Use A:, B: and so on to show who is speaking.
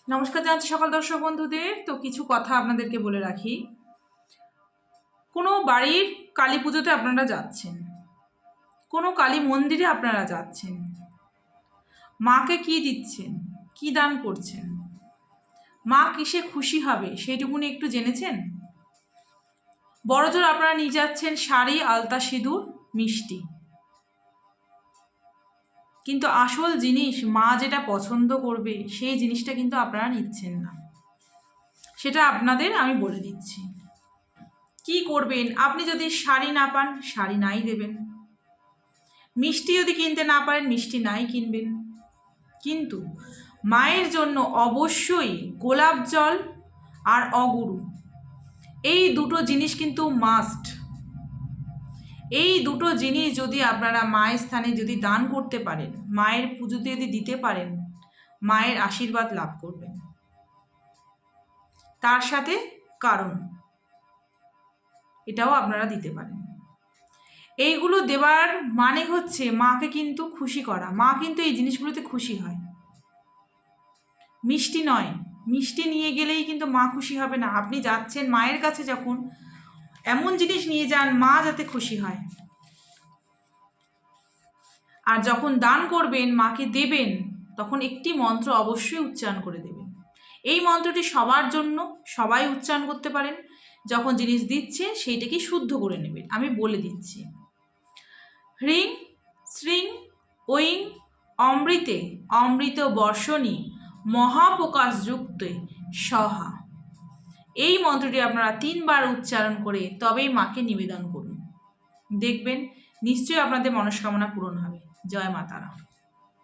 A: নমস্কার জানাচ্ছি সকল দর্শক বন্ধুদের। তো কিছু কথা আপনাদেরকে বলে রাখি। কোনো বাড়ির কালী পুজোতে আপনারা যাচ্ছেন, কোনো কালী মন্দিরে আপনারা যাচ্ছেন, মাকে কি দিচ্ছেন, কি দান করছেন, মা কিসে খুশি হবে সেইটুকুনি একটু জেনেছেন? বড়জোর আপনারা নিয়ে যাচ্ছেন শাড়ি, আলতা, সিঁদুর, মিষ্টি, কিন্তু আসল জিনিস মা যেটা পছন্দ করবে সেই জিনিসটা কিন্তু আপনারা নিচ্ছেন না। সেটা আপনাদের আমি বলে দিচ্ছি। কি করবেন? আপনি যদি শাড়ি না পান, শাড়ি নাই দেবেন। মিষ্টি যদি কিনতে না পারেন, মিষ্টি নাই কিনবেন। কিন্তু মায়ের জন্য অবশ্যই গোলাপ জল আর অগুরু, এই দুটো জিনিস কিন্তু মাস্ট। এই দুটো জিনিস যদি আপনারা মায়ের স্থানে যদি দান করতে পারেন, মায়ের পুজোতে যদি দিতে পারেন, মায়ের আশীর্বাদ লাভ করবেন। তার সাথে কারণ এটাও আপনারা দিতে পারেন। এইগুলো দেওয়ার মানে হচ্ছে মাকে কিন্তু খুশি করা। মা কিন্তু এই জিনিসগুলোতে খুশি হয়, মিষ্টি নয়। মিষ্টি নিয়ে গেলেই কিন্তু মা খুশি হবে না। আপনি যাচ্ছেন মায়ের কাছে, যখন এমন জিনিস নিয়ে যান মা যাতে খুশি হয়। আর যখন দান করবেন, মাকে দেবেন, তখন একটি মন্ত্র অবশ্যই উচ্চারণ করে দেবেন। এই মন্ত্রটি সবার জন্য, সবাই উচ্চারণ করতে পারেন। যখন জিনিস দিচ্ছে সেইটাকে শুদ্ধ করে নেবেন। আমি বলে দিচ্ছি। হ্রিং শ্রীং ঐং অমৃতে অমৃত বর্ষণী মহাপ্রকাশযুক্তে সহা। এই মন্ত্রটি আপনারা 3 বার উচ্চারণ করে তবেই মাকে নিবেদন করুন। দেখবেন নিশ্চয়ই আপনাদের মনস্কামনা পূরণ হবে। জয় মা তারা।